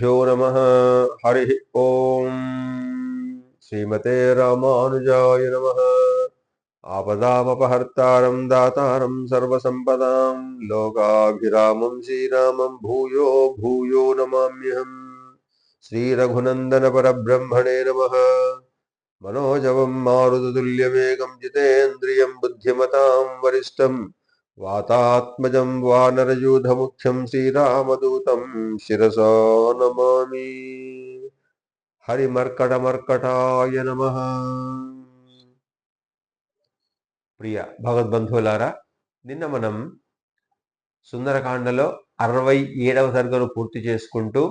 श्रीगुरुभ्यो नमः। हरि ओम। श्रीमते रामानुजाय नमः। आपदामपहर्तारं दातारं सर्वसंपदां लोकाभिरामं श्रीरामं भूयो भूयो नमाम्यहम्। श्रीरघुनंदन परब्रह्मणे नमः। मनोजवं मारुततुल्यवेगं जितेन्द्रियं बुद्धिमतां वरिष्ठं वातात्मजं वानरयूथमुख्यं श्रीरामदूतं शिरसा नमामि। हरिमर्कटमर्कटाय नमः। ప్రియ భగవద్బంధువులారా, నిన్న మనం సుందరకాండలో 67వ సర్గను పూర్తి చేసుకుంటూ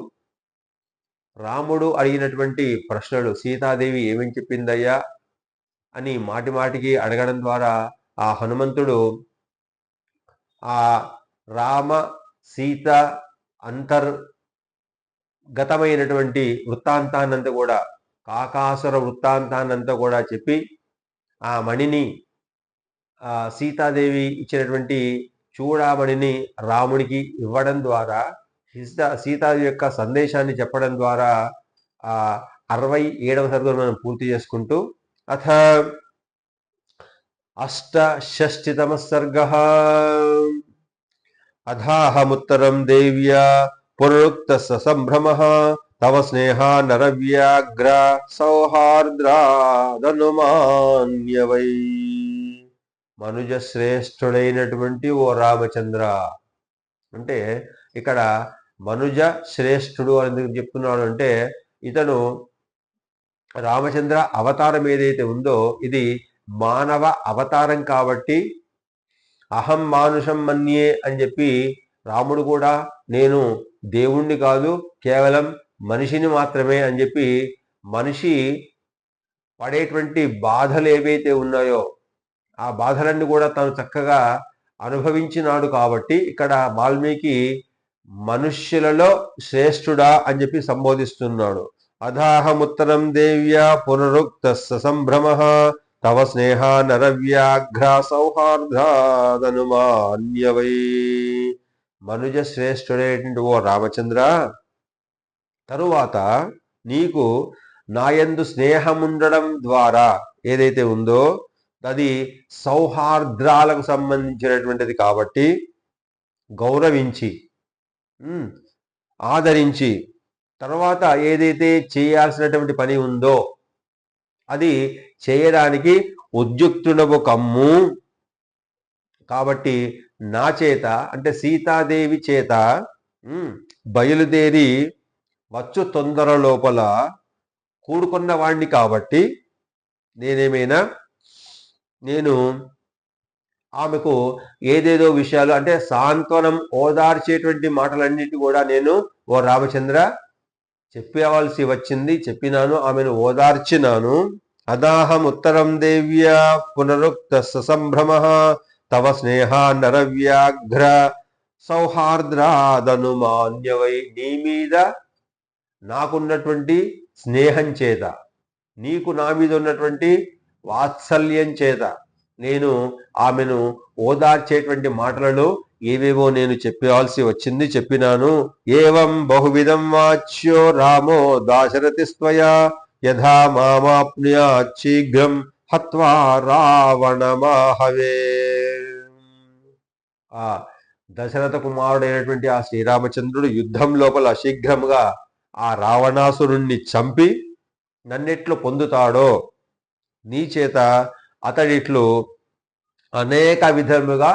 రాముడు అడిగినటువంటి ప్రశ్నలు, సీతాదేవి ఏమని చెప్పిందయ్యా అని మాటి మాటికి అడగడం ద్వారా ఆ హనుమంతుడు ఆ రామ సీత అంతర్గతమైనటువంటి వృత్తాంతాన్నంతా కూడా, కాకాసుర వృత్తాంతాన్నంతా కూడా చెప్పి ఆ మణిని, సీతాదేవి ఇచ్చినటువంటి చూడామణిని రాముడికి ఇవ్వడం ద్వారా, సీతాదేవి యొక్క సందేశాన్ని చెప్పడం ద్వారా ఆ 67వ సర్గను మనం పూర్తి చేసుకుంటూ అథ అష్టషష్టితమ సర్గ అథాహముత్తరం దేవ్యా పునరుక్త సంభ్రమ తవ స్నేహ నరవ్యాఘ్ర సౌహార్ద్రాదనుమాన్యవై. మనుజ శ్రేష్ఠుడైనటువంటి ఓ రామచంద్ర అంటే, ఇక్కడ మనుజ శ్రేష్ఠుడు అని ఎందుకు చెప్తున్నాడు అంటే, ఇతను రామచంద్ర అవతారం ఏదైతే ఉందో ఇది మానవ అవతారం కాబట్టి అహం మానుషం మన్యే అని చెప్పి రాముడు కూడా నేను దేవుణ్ణి కాదు కేవలం మనిషిని మాత్రమే అని చెప్పి, మనిషి పడేటువంటి బాధలు ఏవైతే ఉన్నాయో ఆ బాధలన్నీ కూడా తను చక్కగా అనుభవించినాడు కాబట్టి ఇక్కడ వాల్మీకి మనుష్యులలో శ్రేష్ఠుడా అని చెప్పి సంబోధిస్తున్నాడు. అధాహముత్తరం దేవ్యా పునరుక్త సంభ్రమ తవ స్నేహ నరవ్యాఘ్ర సౌహార్దాదనుమాన్యవై. మనుజ శ్రేష్ఠుడైనటువంటి ఓ రామచంద్ర, తరువాత నీకు నాయందు స్నేహముండడం ద్వారా ఏదైతే ఉందో అది సౌహార్ద్రాలకు సంబంధించినటువంటిది కాబట్టి గౌరవించి ఆదరించి, తర్వాత ఏదైతే చేయాల్సినటువంటి పని ఉందో అది చేయడానికి ఉద్యుక్తుడవు కమ్ము. కాబట్టి నా చేత అంటే సీతాదేవి చేత బయలుదేరి వచ్చు తొందర లోపల కూడుకున్న వాణ్ణి కాబట్టి నేను ఆమెకు ఏదేదో విషయాలు అంటే సాంత్వనం ఓదార్చేటువంటి మాటలన్నిటి కూడా నేను ఓ రామచంద్ర చెప్పవలసి వచ్చింది, చెప్పినాను, ఆమెను ఓదార్చినాను. అదాహం ఉత్తరం దేవ్యా పునరుక్త సంభ్రమ తవ స్నేహ నరవ్యాఘ్ర సౌహార్ద్రాదనుమాన్యవై. నీ మీద నాకున్నటువంటి స్నేహం చేత, నీకు నా మీద ఉన్నటువంటి వాత్సల్యం చేత నేను ఆమెను ఓదార్చేటువంటి మాటలలో ఏవేవో నేను చెప్పాల్సి వచ్చింది, చెప్పినాను. ఏవం బహువిధం వాచ్యో రామో దాశరథిస్త్వయా యథా మామాప్నుయాత్ శీఘ్రం హత్వా రావణమాహవే. ఆ దశరథ కుమారుడైనటువంటి ఆ శ్రీరామచంద్రుడు యుద్ధం లోపల శీఘ్రంగా ఆ రావణాసురుణ్ణి చంపి నన్నెట్లు పొందుతాడో నీ చేత అతడిట్లు అనేక విధముగా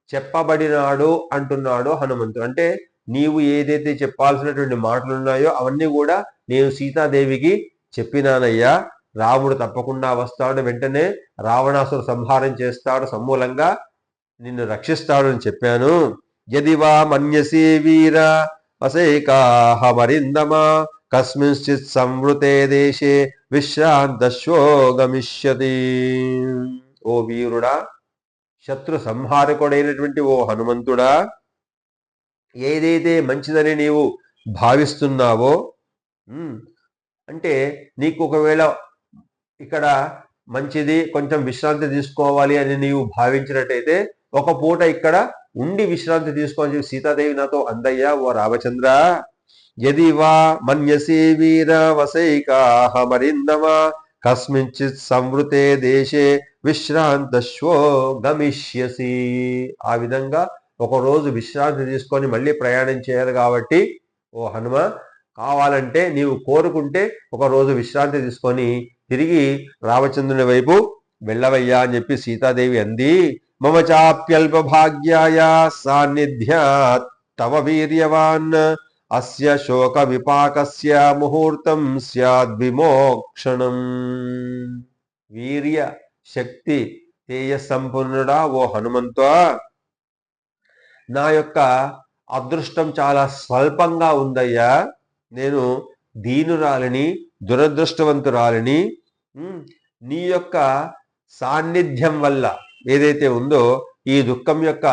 చెప్పబడినాడు అంటున్నాడు హనుమంతుడు. అంటే నీవు ఏదైతే చెప్పాల్సినటువంటి మాటలు ఉన్నాయో అవన్నీ కూడా నేను సీతాదేవికి చెప్పినానయ్యా. రాముడు తప్పకుండా వస్తాడు, వెంటనే రావణాసురు సంహారం చేస్తాడు, సమూలంగా నిన్ను రక్షిస్తాడు అని చెప్పాను. యదివా మన్యసీ వీర అసేకాహమరిందమా కస్మింశ్చిత్ సంవృతే దేశే విశ్రాంతశ్వో గమిష్యతి. ఓ వీరుడా, శత్రు సంహారకుడైనటువంటి ఓ హనుమంతుడా, ఏదైతే మంచిదని నీవు భావిస్తున్నావో అంటే నీకు ఒకవేళ ఇక్కడ మంచిది కొంచెం విశ్రాంతి తీసుకోవాలి అని నీవు భావించినట్టయితే ఒక పూట ఇక్కడ ఉండి విశ్రాంతి తీసుకోని సీతాదేవి నాతో అందయ్యా ఓ రామచంద్ర. యది వా మన్యసే వీర వసైకాహమరిందమ కస్మించిత్ సంవృతే దేశే విశ్రాంతశ్వో గమిష్యసి. ఆ విధంగా ఒకరోజు విశ్రాంతి తీసుకొని మళ్ళీ ప్రయాణం చేయాలి కాబట్టి ఓ హనుమ, కావాలంటే నీవు కోరుకుంటే ఒకరోజు విశ్రాంతి తీసుకొని తిరిగి రామచంద్రుని వైపు వెళ్ళవయ్యా అని చెప్పి సీతాదేవి అంది. మమ చాప్యల్ప భాగ్యాయ సాన్నిధ్యాత్ తవ వీర్యవాన్ అస్య శోక విపాకస్య ముహూర్తం స్యాద్విమోక్షణం. వీర్య శక్తి తేజ సంపన్నుడా ఓ హనుమంత, నా యొక్క అదృష్టం చాలా స్వల్పంగా ఉందయ్యా. నేను దీనురాలిని, దురదృష్టవంతురాలిని. నీ యొక్క సాన్నిధ్యం వల్ల ఏదైతే ఉందో, ఈ దుఃఖం యొక్క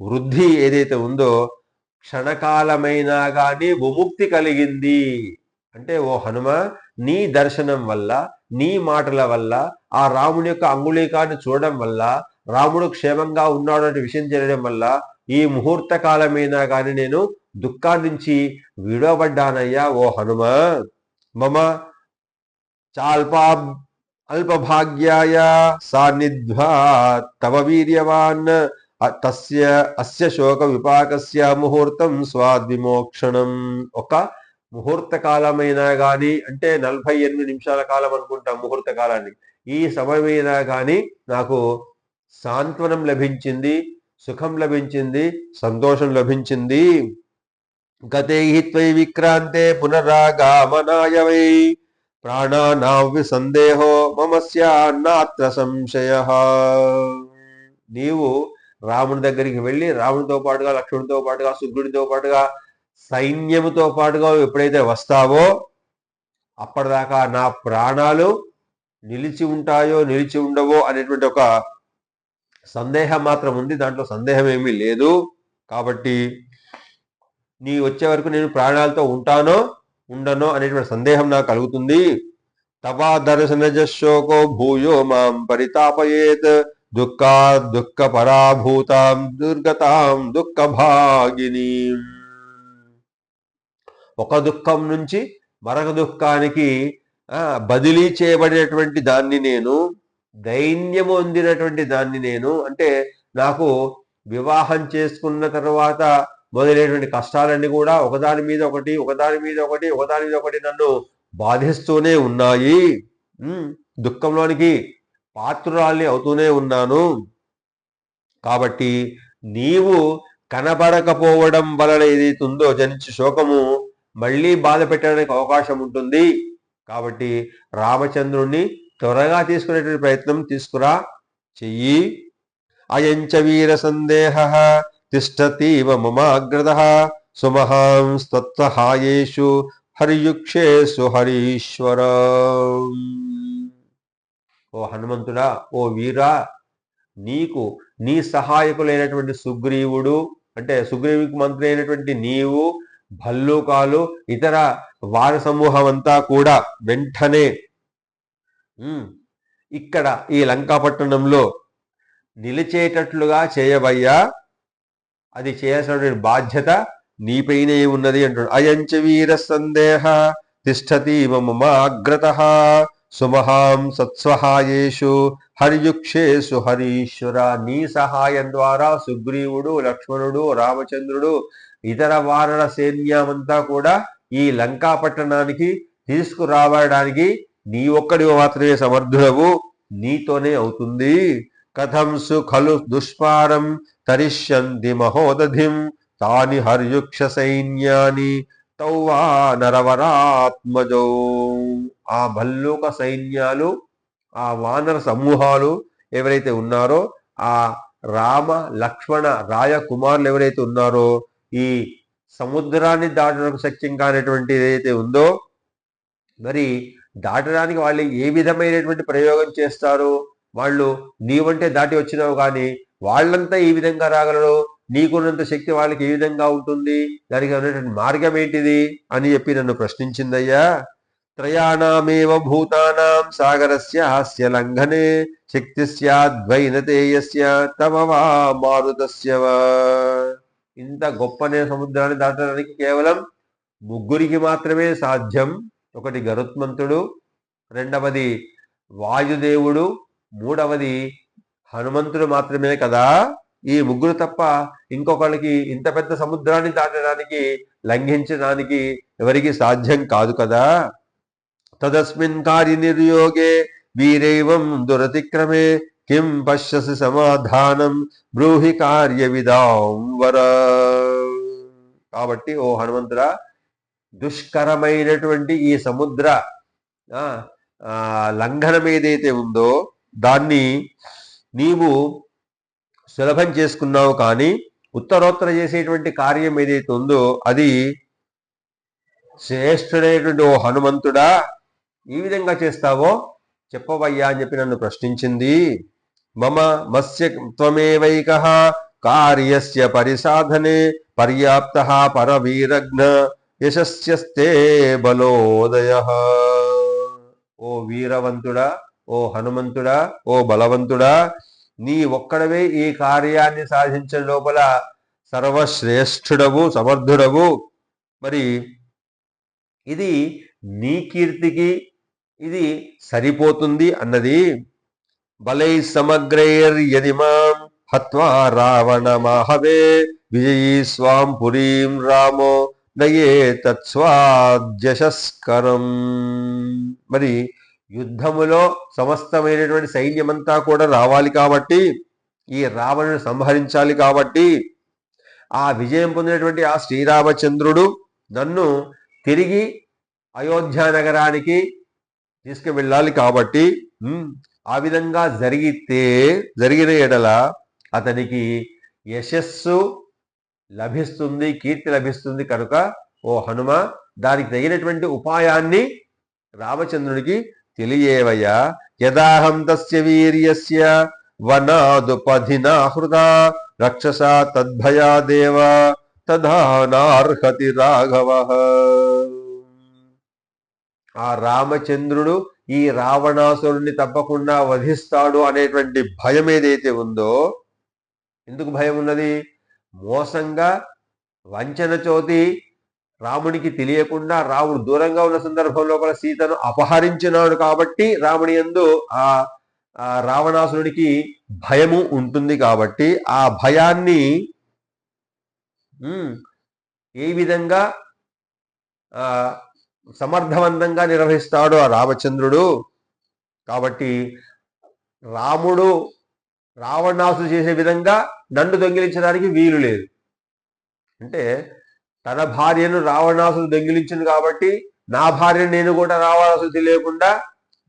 వృద్ధి ఏదైతే ఉందో క్షణకాలమైనా కానీ విముక్తి కలిగింది. అంటే ఓ హనుమ, నీ దర్శనం వల్ల, నీ మాటల వల్ల, ఆ రాముని యొక్క అంగుళీకాన్ని చూడడం వల్ల, రాముడు క్షేమంగా ఉన్నాడు అనే విషయం తెలియడం వల్ల ఈ ముహూర్త కాలమైనా కానీ నేను దుఃఖాన్ని నుంచి విడవబడ్డానయ్యా ఓ హనుమ. మమ చాల్పా అల్పభాగ్యాయ సాన్నిధ్వా తవ వీర్యవాన్ అస్య శోక విపాకస్య ముహూర్తం స్వాద్విమోక్షణం. ఒక ముహూర్త కాలమైనా కానీ, అంటే 48 నిమిషాల కాలం అనుకుంటాం ముహూర్త కాలాన్ని, ఈ సమయమైనా కానీ నాకు సాంత్వనం లభించింది, సుఖం లభించింది, సంతోషం లభించింది. గతే త్వయి విక్రాంతే పునరాగమనాయ వై ప్రాణానావి సందేహో మమ స్యాన్నాత్ర సంశయః. నీవు రాముని దగ్గరికి వెళ్ళి రామునితో పాటుగా, లక్ష్మణుడితో పాటుగా, సుగ్రీవుడితో పాటుగా, సైన్యముతో పాటుగా ఎప్పుడైతే వస్తావో అప్పటిదాకా నా ప్రాణాలు నిలిచి ఉంటాయో నిలిచి ఉండవో అనేటువంటి ఒక సందేహం మాత్రం ఉంది. దాంట్లో సందేహం ఏమీ లేదు. కాబట్టి నీ వచ్చే వరకు నేను ప్రాణాలతో ఉంటానో ఉండనో అనేటువంటి సందేహం నాకు కలుగుతుంది. తవా దర్శనజ శోకో భూయో మాం పరితాపయేత్ దుఃఖా దుఃఖ పరాభూతాం దుర్గతాం దుఃఖ భాగిని. ఒక దుఃఖం నుంచి మరొక దుఃఖానికి బదిలీ చేయబడినటువంటి దాన్ని నేను, దైన్యము పొందినటువంటి దాన్ని నేను. అంటే నాకు వివాహం చేసుకున్న తర్వాత మొదలైనటువంటి కష్టాలన్నీ కూడా ఒకదాని మీద ఒకటి, ఒకదాని మీద ఒకటి, ఒకదాని మీద ఒకటి నన్ను బాధిస్తూనే ఉన్నాయి. దుఃఖంలోనికి పాత్రురాల్ని అవుతూనే ఉన్నాను. కాబట్టి నీవు కనబడకపోవడం వలన ఏదైతే ఉందో జనించే శోకము మళ్ళీ బాధ పెట్టడానికి అవకాశం ఉంటుంది. కాబట్టి రామచంద్రుణ్ణి త్వరగా తీసుకునేటువంటి ప్రయత్నం తీసుకురా, చెయ్యి. అయంచ వీర సందేహ తిష్టతీవ మమాగ్రదః సుమహాం స్తత్సహాయేషు హరియుక్షేషు హరీశ్వర. ఓ హనుమంతుడా, ఓ వీరా, నీకు నీ సహాయకులైనటువంటి సుగ్రీవుడు, అంటే సుగ్రీవునికి మంత్రి అయినటువంటి నీవు, భల్లూకాలు, ఇతర వార సమూహం అంతా కూడా వెంటనే ఇక్కడ ఈ లంకాపట్టణంలో నిలిచేటట్లుగా చేయబయ్యా. అది చేయాల్సినటువంటి బాధ్యత నీపైనే ఉన్నది అంటాడు. అయంచ వీర సందేహ తిష్టతి మమాగ్రతః సుమహాం సత్సహాయేషు హరియుక్షేషు హరీశ్వర. నీ సహాయం ద్వారా సుగ్రీవుడు, లక్ష్మణుడు, రామచంద్రుడు, ఇతర వానర సైన్యమంతా కూడా ఈ లంకా పట్టణానికి తీసుకురావడానికి నీ ఒక్కడి మాత్రమే సమర్థుడవు, నీతోనే అవుతుంది. కథంసు ఖలు దుష్పారం తరిష్యంతి మహోదధిం తాని హర్యుక్ష సైన్యాని తౌవా నరవరాత్మజౌ. ఆ భల్లూక సైన్యాలు, ఆ వానర సమూహాలు ఎవరైతే ఉన్నారో, ఆ రామ లక్ష్మణ రాయకుమారులు ఎవరైతే ఉన్నారో, ఈ సముద్రాన్ని దాటడానికి శక్యం కానిటువంటి ఏదైతే ఉందో, మరి దాటడానికి వాళ్ళు ఏ విధమైనటువంటి ప్రయోగం చేస్తారు? వాళ్ళు నీవంటే దాటి వచ్చినావు కానీ వాళ్ళంతా ఈ విధంగా రాగలరు, నీకున్నంత శక్తి వాళ్ళకి ఏ విధంగా ఉంటుంది, దానికి ఉన్నటువంటి మార్గం ఏంటిది అని చెప్పి నన్ను ప్రశ్నించిందయ్యా. త్రయాణమేవ భూతానాం సాగరస్య హాస్య లంఘనే శక్తి స్యాద్వైనతేయస్య తమ వా మారుతస్య వా. ఇంత గొప్పనే సముద్రాన్ని దాటడానికి కేవలం ముగ్గురికి మాత్రమే సాధ్యం. ఒకటి గరుత్మంతుడు, రెండవది వాయుదేవుడు, మూడవది హనుమంతుడు మాత్రమే కదా. ఈ ముగ్గురు తప్ప ఇంకొకళ్ళకి ఇంత పెద్ద సముద్రాన్ని దాటడానికి, లంఘించడానికి ఎవరికి సాధ్యం కాదు కదా. తదస్మిన్ కార్యనిర్యోగే వీరైవం దురతిక్రమే కిం పశ్యసి సమాధానం బ్రూహి కార్య విదాంబర. కాబట్టి ఓ హనుమంతుడా, దుష్కరమైనటువంటి ఈ సముద్ర లంఘనం ఏదైతే ఉందో దాన్ని నీవు సులభం చేసుకున్నావు, కానీ ఉత్తరోత్తర చేసేటువంటి కార్యం ఏదైతే ఉందో అది శ్రేష్ఠుడైనటువంటి ఓ హనుమంతుడా ఈ విధంగా చేస్తావో చెప్పవయ్యా అని చెప్పి నన్ను ప్రశ్నించింది. మమ మత్స్య త్వమేవైకః కార్యస్య పరిసాధనే పర్యాప్తః పరవీరఘ్న యశస్యస్తే బలోదయః. ఓ వీరవంతుడా, ఓ హనుమంతుడా, ఓ బలవంతుడా, నీ ఒక్కడవే ఈ కార్యాన్ని సాధించడం లోపల సర్వశ్రేష్ఠుడవు, సమర్థుడవు. మరి ఇది నీ కీర్తికి ఇది సరిపోతుంది అన్నది. బలై సమగ్రైర్యదిమాం హత్వా రావణమాహవే విజయీ స్వాం పురీం రామో నయే తత్స్వాద్యశస్కరం. మరి యుద్ధములో సమస్తమైనటువంటి సైన్యమంతా కూడా రావాలి కాబట్టి, ఈ రావణుని సంహరించాలి కాబట్టి, ఆ విజయం పొందినటువంటి ఆ శ్రీరామచంద్రుడు నన్ను తిరిగి అయోధ్య నగరానికి తీసుకువెళ్ళాలి కాబట్టి, ఆ విధంగా జరిగిన ఎడల అతనికి యశస్సు లభిస్తుంది, కీర్తి లభిస్తుంది. కనుక ఓ హనుమ, దానికి తగినటువంటి ఉపాయాన్ని రామచంద్రుడికి తెలియేవయ్యా. యదాహం తస్య వీర్యస్య వనాదుపధినా హృదా రక్షసా తద్భయా దేవ తదా నార్హతి రాఘవః. ఆ రామచంద్రుడు ఈ రావణాసురుణ్ణి తప్పకుండా వధిస్తాడు అనేటువంటి భయం ఏదైతే ఉందో, ఎందుకు భయం ఉన్నది? మోసంగా వంచన చోతి రామునికి తెలియకుండా రాముడు దూరంగా ఉన్న సందర్భంలో కూడా సీతను అపహరించినాడు కాబట్టి రాముని యందు ఆ రావణాసురుడికి భయము ఉంటుంది. కాబట్టి ఆ భయాన్ని ఏ విధంగా సమర్థవంతంగా నిర్వహిస్తాడు ఆ రామచంద్రుడు. కాబట్టి రాముడు రావణాసుడు చేసే విధంగా నన్ను దొంగిలించడానికి వీలు లేదు. అంటే తన భార్యను రావణాసుడు దొంగిలించింది కాబట్టి నా భార్యను నేను కూడా రావణాసుడు తెలియకుండా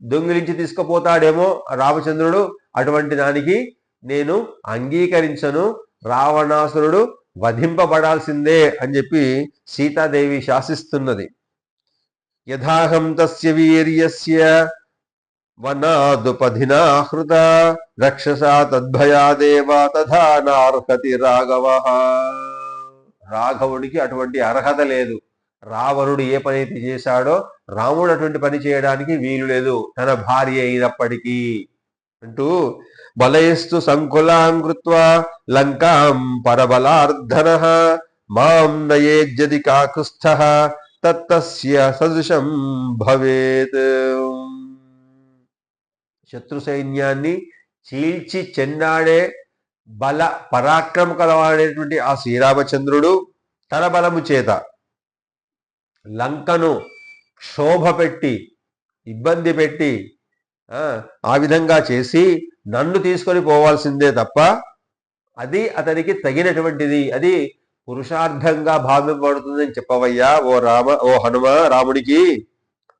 దొంగిలించి తీసుకుపోతాడేమో రామచంద్రుడు. అటువంటి దానికి నేను అంగీకరించను, రావణాసురుడు వధింపబడాల్సిందే అని చెప్పి సీతాదేవి శాసిస్తున్నది. యథాహం తస్య వీర్యస్య వనాదుపధినా హృదా రక్షసా తద్భయా దేవ తథా నార్హతి రాఘవః. రాఘవుడికి అటువంటి అర్హత లేదు. రావణుడు ఏ పని అయితే చేశాడో రాముడు అటువంటి పని చేయడానికి వీలు లేదు, తన భార్య అయినప్పటికీ అంటూ బలయస్తు సంకులాం కృత్వా లంకాం పరబలార్ధనః మాం నయేజ్యది కాకుస్థః తత్తస్య సదృశం భవేత్. శత్రు సైన్యాన్ని చీల్చి చెన్నాడే బల పరాక్రమ కలవాడేటువంటి ఆ శ్రీరామచంద్రుడు తన బలము చేత లంకను క్షోభ పెట్టి, ఇబ్బంది పెట్టి, ఆ విధంగా చేసి నన్ను తీసుకొని పోవాల్సిందే తప్ప అది అతనికి తగినటువంటిది, అది పురుషార్థంగా భావింపబడుతుందని చెప్పవయ్యా ఓ హనుమ రాముడికి.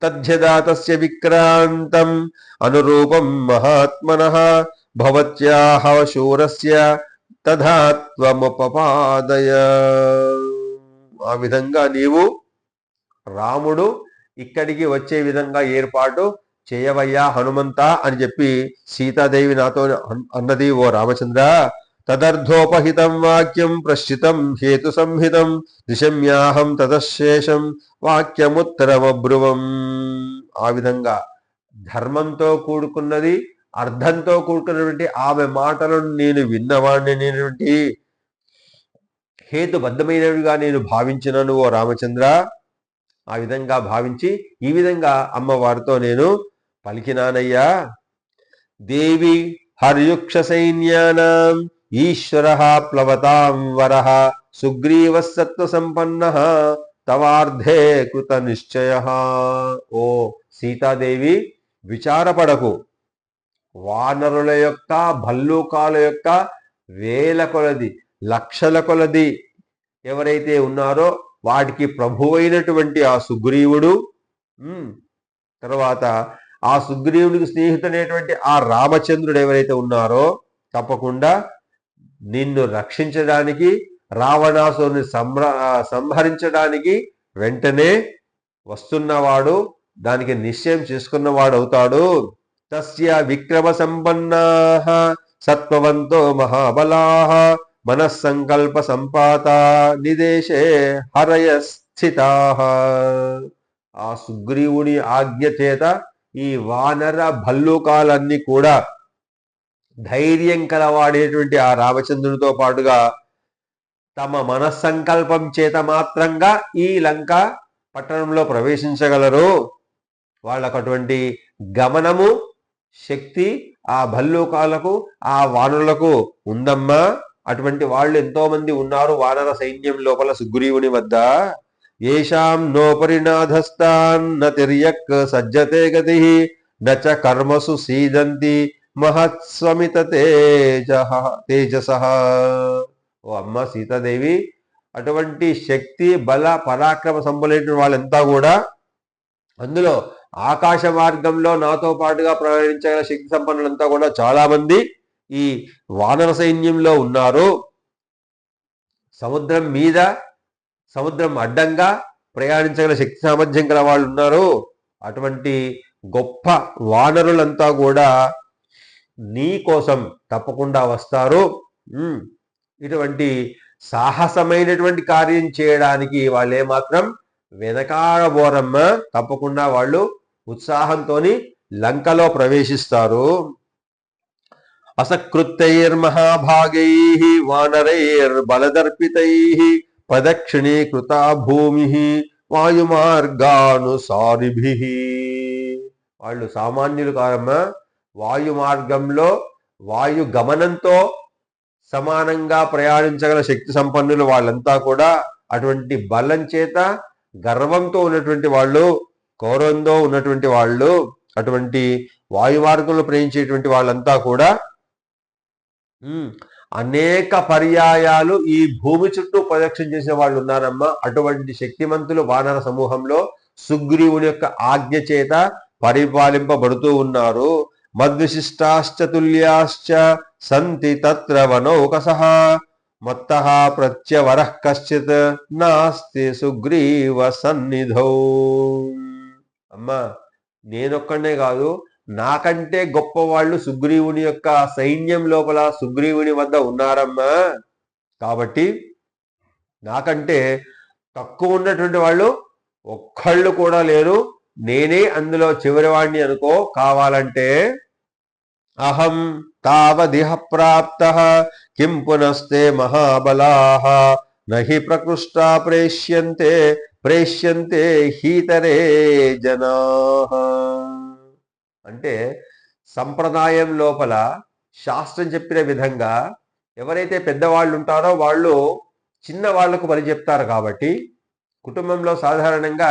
తద్యదా తస్య విక్రాంతం అనురూపం మహాత్మనః భవత్యాః శూరస్య తథా త్వముపపాదయ. ఆ విధంగా నీవు రాముడు ఇక్కడికి వచ్చే విధంగా ఏర్పాటు చేయవయ్యా హనుమంత అని చెప్పి సీతాదేవి నాతో అన్నది. ఓ రామచంద్ర, తదర్థోపహితం వాక్యం ప్రశ్చితం హేతు సంహితం దిశమ్యాహం తదశేషం వాక్యముత్తరమబ్రువం. ఆ విధంగా ధర్మంతో కూడుకున్నది, అర్థంతో కూడుకున్నటువంటి ఆమె మాటలను నేను విన్నవాడిని, హేతుబద్ధమైనవిగా నేను భావించినను ఓ రామచంద్ర. ఆ విధంగా భావించి ఈ విధంగా అమ్మవారితో నేను పలికినానయ్యా. దేవి హర్యుక్ష సైన్యానాం ఈశ్వర ప్లవతాం వరః సుగ్రీవ సత్వ సంపన్న తవార్ధే కృత నిశ్చయ. ఓ సీతాదేవి, విచారపడకు. వానరుల యొక్క, భల్లూకాల యొక్క వేల కొలది, లక్షల కొలది ఎవరైతే ఉన్నారో వాటికి ప్రభువైనటువంటి ఆ సుగ్రీవుడు, తర్వాత ఆ సుగ్రీవుడికి స్నేహితుడైనటువంటి ఆ రామచంద్రుడు ఎవరైతే ఉన్నారో తప్పకుండా నిన్ను రక్షించడానికి, రావణాసురుని సంహరించడానికి వెంటనే వస్తున్నవాడు, దానికి నిశ్చయం చేసుకున్నవాడు అవుతాడు. తస్య విక్రమ సంపన్నాః సత్వవంతో మహాబలాః మనస్సంకల్ప సంపాత నిదేశే హరయ స్థితాః. ఆ సుగ్రీవుని ఆజ్ఞ చేత ఈ వానర భల్లూకాలన్నీ కూడా ధైర్యం కలవాడేటువంటి ఆ రామచంద్రునితో పాటుగా తమ మనస్సంకల్పం చేత మాత్రంగా ఈ లంక పట్టణంలో ప్రవేశించగలరు. వాళ్ళకు అటువంటి గమనము శక్తి ఆ భల్లూకాలకు, ఆ వానరులకు ఉందమ్మా. అటువంటి వాళ్ళు ఎంతో మంది ఉన్నారు వానర సైన్యం లోపల సుగ్రీవుని వద్ద. ఏషాం నోపరినాధస్తాన్న తిర్యక్ సజ్జతే గతి నచ కర్మసు సీదంతి మహత్స్వమిత తేజసః. ఓ అమ్మ సీతాదేవి, అటువంటి శక్తి, బల, పరాక్రమ సంపన్నులైన వాళ్ళంతా కూడా, అందులో ఆకాశ మార్గంలో నాతో పాటుగా ప్రయాణించగల శక్తి సంపన్నులంతా కూడా చాలా మంది ఈ వానర సైన్యంలో ఉన్నారు. సముద్రం మీద, సముద్రం అడ్డంగా ప్రయాణించగల శక్తి సామర్థ్యం గల వాళ్ళు ఉన్నారు. అటువంటి గొప్ప వానరులంతా కూడా నీ కోసం తప్పకుండా వస్తారు. ఇటువంటి సాహసమైనటువంటి కార్యం చేయడానికి వాళ్ళు ఏమాత్రం వెనకాడబోరమ్మ. తప్పకుండా వాళ్ళు ఉత్సాహంతో లంకలో ప్రవేశిస్తారు. అసకృత్తైర్మహాభాగై వానరైర్బలదర్పితై ప్రదక్షిణీకృతా భూమి వాయుమార్గానుసారిభిః. వాళ్ళు సామాన్యులు కారమ్మా. వాయు మార్గంలో వాయు గమనంతో సమానంగా ప్రయాణించగల శక్తి సంపన్నులు వాళ్ళంతా కూడా. అటువంటి బలం చేత గర్వంతో ఉన్నటువంటి వాళ్ళు, గౌరవంతో ఉన్నటువంటి వాళ్ళు, అటువంటి వాయు మార్గంలో ప్రయాణించేటువంటి వాళ్ళంతా కూడా అనేక పర్యాయాలు ఈ భూమి చుట్టూ ప్రదక్షిణ చేసిన వాళ్ళు ఉన్నారమ్మా. అటువంటి శక్తిమంతులు వానర సమూహంలో సుగ్రీవుని యొక్క ఆజ్ఞ చేత పరిపాలింపబడుతూ ఉన్నారు. మద్విశిష్టాశ్చ తుల్యాశ్చ సంతి తత్ర వనౌకసః మత్తః ప్రత్యవరః కశ్చిత్ నాస్తి సుగ్రీవ సన్నిధౌ. అమ్మా, నేనొక్కడే కాదు, నాకంటే గొప్ప వాళ్ళు సుగ్రీవుని యొక్క సైన్యం లోపల సుగ్రీవుని వద్ద ఉన్నారమ్మా. కాబట్టి నాకంటే తక్కువ ఉన్నటువంటి వాళ్ళు ఒక్కళ్ళు కూడా లేరు. నేనే అందులో చివరివాడిని అనుకో కావాలంటే. అహం తావదిహ ప్రాప్తః కిం పునస్తే మహాబలాః నహి ప్రకృష్టా ప్రేష్యంతే హీతరే జనాః. అంటే సంప్రదాయం లోపల శాస్త్రం చెప్పిన విధంగా ఎవరైతే పెద్దవాళ్ళు ఉంటారో వాళ్ళు చిన్న వాళ్లకు పని చెప్తారు. కాబట్టి కుటుంబంలో సాధారణంగా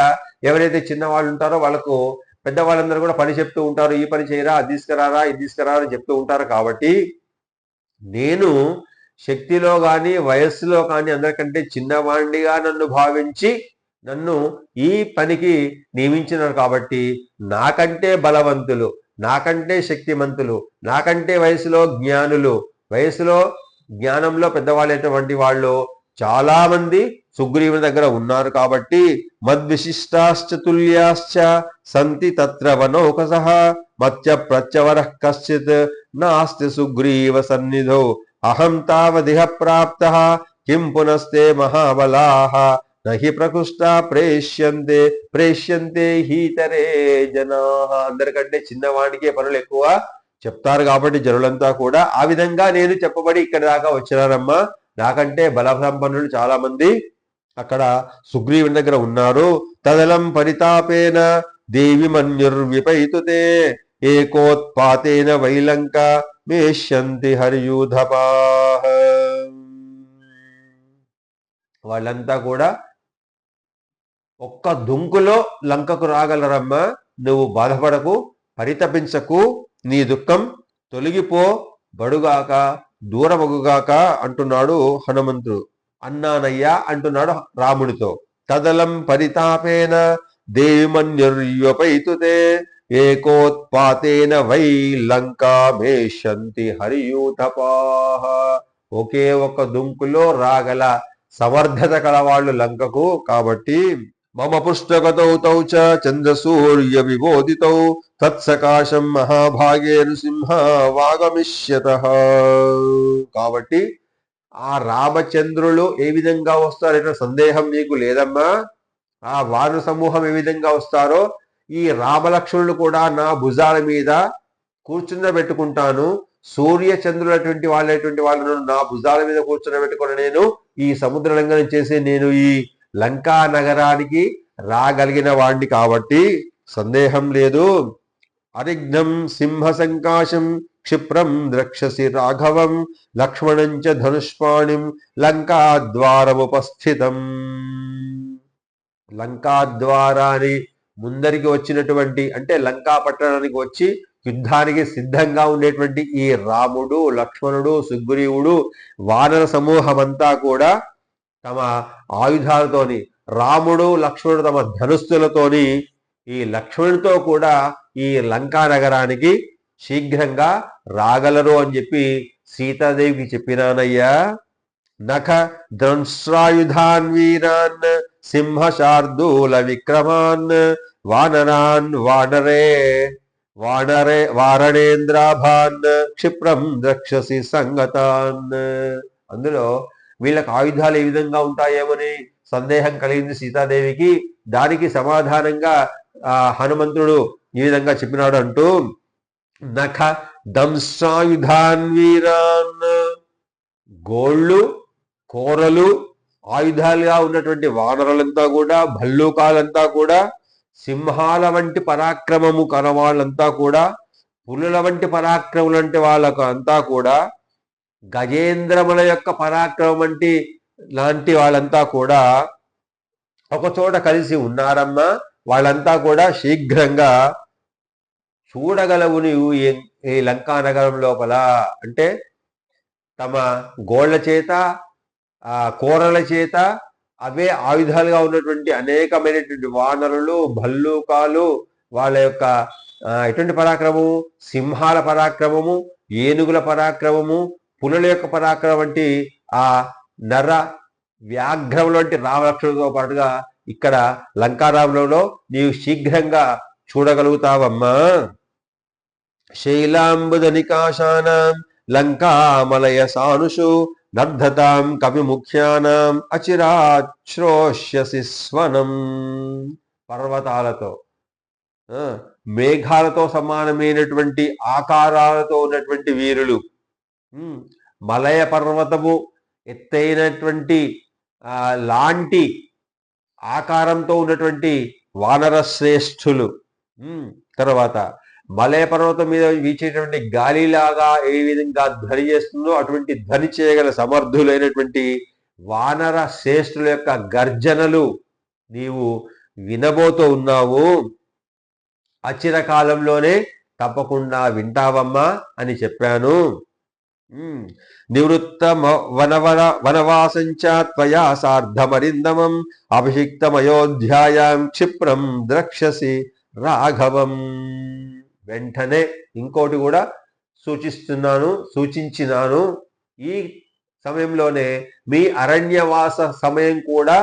ఎవరైతే చిన్నవాళ్ళు ఉంటారో వాళ్ళకు పెద్దవాళ్ళందరూ కూడా పని చెప్తూ ఉంటారు. ఈ పని చేయరా, అది తీసుకురారా, ఇది తీసుకురారా అని చెప్తూ ఉంటారు. కాబట్టి నేను శక్తిలో కానీ వయస్సులో కానీ అందరికంటే చిన్నవాడిగా నన్ను భావించి నన్ను ఈ పనికి నియమించినారు. కాబట్టి నాకంటే బలవంతులు, నాకంటే శక్తిమంతులు, నాకంటే వయసులో జ్ఞానులు, వయసులో జ్ఞానంలో పెద్దవాళ్ళైనటువంటి వాళ్ళు చాలా మంది సుగ్రీవుని దగ్గర ఉన్నారు. కాబట్టి మద్విశిష్టాశ్చ తుల్యాశ్చ సంతి తత్ర వనౌకసః మత్య ప్రత్యవరః కశ్చిత్ నాస్తి సుగ్రీవ సన్నిధౌ అహం తావదిహ ప్రాప్తః కిం పునస్తే మహాబలాః నహి ప్రకృష్టా ప్రేష్యంతే హీతరే జనాః. అందరికంటే చిన్నవాడికే పనులు ఎక్కువ చెప్తారు. కాబట్టి జనులంతా కూడా ఆ విధంగా నేను చెప్పబడి ఇక్కడి దాకా వచ్చినారమ్మా. నాకంటే బల సంపన్నులు చాలా మంది అక్కడ సుగ్రీవుని దగ్గర ఉన్నారు. తదలం పరితాపేన దేవి మన్యుర్విపైతుతే ఏకోత్పాతేన వైలంక మేష్యంతి హరియూధపా. వాళ్ళంతా కూడా ఒక్క దుంకులో లంకకు రాగలరమ్మా, నువ్వు బాధపడకు, పరితపించకు, నీ దుఃఖం తొలగిపో బడుగాక దూరమగుగాక అంటున్నాడు హనుమంతుడు. అన్నానయ్యా అంటున్నాడు రాముడితో. తదలం పరితాపేన దేవిమన్యుర్యుపైతుతే ఏకోత్పాతేన వై లంకామేషంతి హరియూథపాః. ఒకే ఒక దుంకులో రాగల సమర్థత కలవాళ్ళు లంకకు. కాబట్టి మమ పుస్తకతౌ తౌ చ చంద్రసూర్య విబోధితౌ తత్సకాశం మహాభాగే నృసింహ వాగమిష్యతః. కాబట్టి ఆ రామచంద్రులు ఏ విధంగా వస్తారనే సందేహం నీకు లేదమ్మా. ఆ వానర సమూహం ఏ విధంగా వస్తారో ఈ రామలక్ష్మణులు కూడా నా భుజాల మీద కూర్చుండబెట్టుకుంటాను. సూర్య చంద్రులటువంటి వాళ్ళను నా భుజాల మీద కూర్చుండబెట్టుకుని నేను ఈ సముద్ర లంఘనం చేసి నేను ఈ లంకా నగరానికి రాగలిగిన వాడిని కాబట్టి సందేహం లేదు. అరిఘ్నం సింహ సంకాశం క్షిప్రం ద్రక్షసి రాఘవం లక్ష్మణంచ ధనుష్పాణిం లంకాద్వారముపస్థితం. లంకాద్వారాన్ని ముందరికి వచ్చినటువంటి అంటే లంకా పట్టణానికి వచ్చి యుద్ధానికి సిద్ధంగా ఉండేటువంటి ఈ రాముడు, లక్ష్మణుడు, సుగ్రీవుడు, వానర సమూహమంతా కూడా తమ ఆయుధాలతోని, రాముడు లక్ష్మణుడు తమ ధనుస్సులతోని ఈ లక్ష్మణుడితో కూడా ఈ లంకా నగరానికి శీఘ్రంగా రాగలరు అని చెప్పి సీతాదేవికి చెప్పినానయ్యా. నఖ దంశ్రాయుధాన్ వీరాన్ సింహశార్దూల విక్రమాన్ వానరాన్ వారణేంద్రాభాన్ క్షిప్రం ద్రక్షసి సంగతాన్. అందులో వీళ్ళకి ఆయుధాలు ఏ విధంగా ఉంటాయేమని సందేహం కలిగింది సీతాదేవికి. దానికి సమాధానంగా హనుమంతుడు ఈ విధంగా చెప్పినాడు అంటూ నఖ దంశాయుధాన్ వీరాన్, గోళ్ళు కోరలు ఆయుధాలుగా ఉన్నటువంటి వానరులంతా కూడా, భల్లూకాలంతా కూడా, సింహాల వంటి పరాక్రమము కనవాళ్ళంతా కూడా, పులుల వంటి పరాక్రములు అంటే వాళ్ళకు అంతా కూడా, గజేంద్రముల యొక్క పరాక్రమం లాంటి వాళ్ళంతా కూడా ఒకచోట కలిసి ఉన్నారమ్మా. వాళ్ళంతా కూడా శీఘ్రంగా చూడగలవు నీవు ఈ లంకా నగరం లోపల అంటే తమ గోళ్ల చేత కోరల చేత అవే ఆయుధాలుగా ఉన్నటువంటి అనేకమైనటువంటి వానరులు, భల్లూకాలు, వాళ్ళ యొక్క ఎటువంటి పరాక్రమము, సింహాల పరాక్రమము, ఏనుగుల పరాక్రమము, పులుల యొక్క పరాక్రమం వంటి ఆ నర వ్యాఘ్రములు వంటి రామలక్ష్మణులతో పాటుగా ఇక్కడ లంకారాములలో నీవు శీఘ్రంగా చూడగలుగుతావమ్మా. శైలాంబుద నికాశానాం లంకామలయ సానుషు నర్ధతాం కవిముఖ్యానాం అచిరాశ్రోష్యసి స్వనం. పర్వతాలతో మేఘాలతో సమానమైనటువంటి ఆకారాలతో ఉన్నటువంటి వీరులు, మలయ పర్వతము ఎత్తైనటువంటి లాంటి ఆకారంతో ఉన్నటువంటి వానర శ్రేష్ఠులు, తర్వాత మలయ పర్వతం మీద వీచేటువంటి గాలిలాగా ఏ విధంగా ధ్వని చేస్తుందో అటువంటి ధ్వని చేయగల సమర్థులైనటువంటి వానర శ్రేష్ఠుల యొక్క గర్జనలు నీవు వినబోతూ ఉన్నావు. అచిర కాలంలోనే తప్పకుండా వింటావమ్మా అని చెప్పాను. నివృత్త వనవాసంచ త్వయా సార్ధమరిందమం అభిషిక్తమయోధ్యాయాం క్షిప్రం ద్రక్షసి రాఘవం. వెంటనే ఇంకోటి కూడా సూచించినాను. ఈ సమయంలోనే మీ అరణ్యవాస సమయం కూడా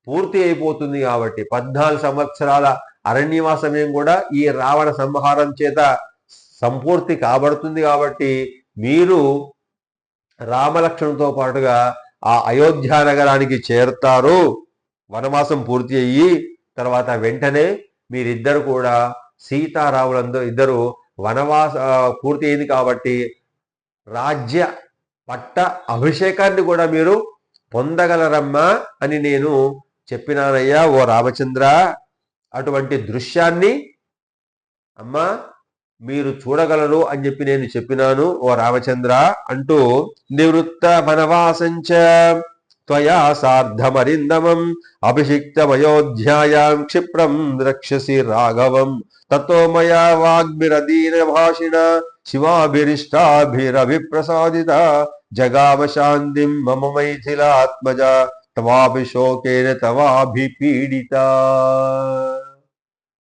పూర్తి అయిపోతుంది కాబట్టి 14 సంవత్సరాల అరణ్యవాస సమయం కూడా ఈ రావణ సంహారం చేత సంపూర్తి కాబడుతుంది. కాబట్టి మీరు రామలక్ష్మణుతో పాటుగా ఆ అయోధ్య నగరానికి చేరుతారు. వనవాసం పూర్తి అయ్యి తర్వాత వెంటనే మీరిద్దరు కూడా సీతారాములందరూ ఇద్దరు వనవాస పూర్తి అయింది కాబట్టి రాజ్య పట్ట అభిషేకాన్ని కూడా మీరు పొందగలరమ్మా అని నేను చెప్పినానయ్యా ఓ రామచంద్ర. అటువంటి దృశ్యాన్ని అమ్మా మీరు చూడగలరు అని చెప్పి నేను చెప్పినాను ఓ రామచంద్ర అంటూ, నివృత్త వనవాసంచ త్వయా సార్ధమరిందమం అభిషిక్తమయోధ్యాయాం క్షిప్రం ద్రక్ష్యసి రాఘవం తతో మయా వాగ్భిరదీన భాషిణ శివాభిరిష్టాభిరభిప్రసాదిత జగామ శాంతిం మమ మైథిలాత్మజ తవాభి శోకేన తవాభిపీడిత.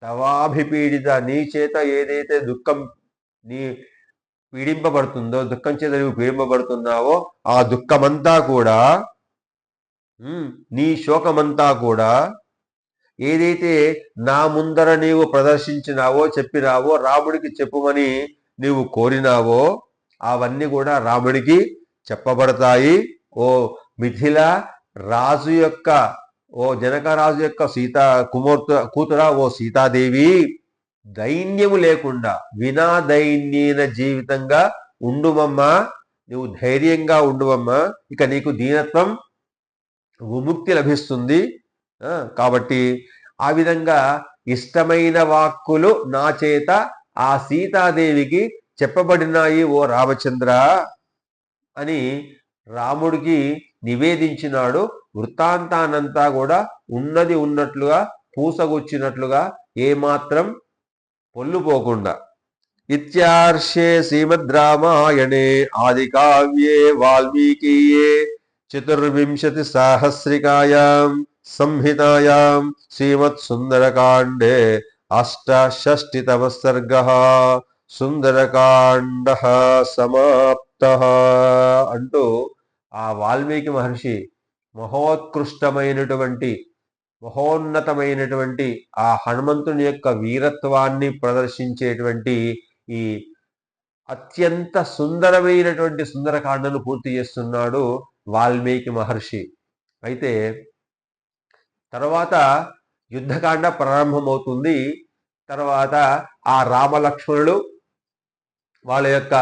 తవాభిపీడిత, నీ చేత ఏదైతే దుఃఖం నీ పీడింపబడుతుందో, దుఃఖం చేత నువ్వు పీడింపబడుతున్నావో ఆ దుఃఖమంతా కూడా, నీ శోకమంతా కూడా ఏదైతే నా ముందర నీవు ప్రదర్శించినావో, చెప్పినావో, రాముడికి చెప్పుమని నీవు కోరినావో అవన్నీ కూడా రాముడికి చెప్పబడతాయి. ఓ మిథిల రాజు యొక్క, ఓ జనకరాజు యొక్క కూతురా ఓ సీతాదేవి, దైన్యము లేకుండా వినా దైన్యన జీవితంగా ఉండుమమ్మా, నువ్వు ధైర్యంగా ఉండుమమ్మా. ఇక నీకు దీనత్వం విముక్తి లభిస్తుంది. కాబట్టి ఆ విధంగా ఇష్టమైన వాక్కులు నా చేత ఆ సీతాదేవికి చెప్పబడినాయి ఓ రామచంద్ర అని రాముడికి నివేదించినాడు. వృత్తాంతానంతా కూడా ఉన్నది ఉన్నట్లుగా, పూసగుచ్చినట్లుగా, ఏమాత్రం పొల్లుపోకుండా. ఇత్యార్షే శ్రీమద్ రామాయణే ఆది కావ్యే వాల్మీకీయే చతుర్వింశతి సాహస్రికాయాం సంహితాయాం శ్రీమత్ సుందరకాండే అష్టషష్టితమ సర్గః సుందరకాండ సమాప్తః అంటూ ఆ వాల్మీకి మహర్షి మహోత్కృష్టమైనటువంటి, మహోన్నతమైనటువంటి ఆ హనుమంతుని యొక్క వీరత్వాన్ని ప్రదర్శించేటువంటి ఈ అత్యంత సుందరమైనటువంటి సుందరకాండను పూర్తి చేస్తున్నాడు వాల్మీకి మహర్షి. అయితే తర్వాత యుద్ధకాండ ప్రారంభమవుతుంది. తర్వాత ఆ రామలక్ష్మణుడు వాళ్ళ యొక్క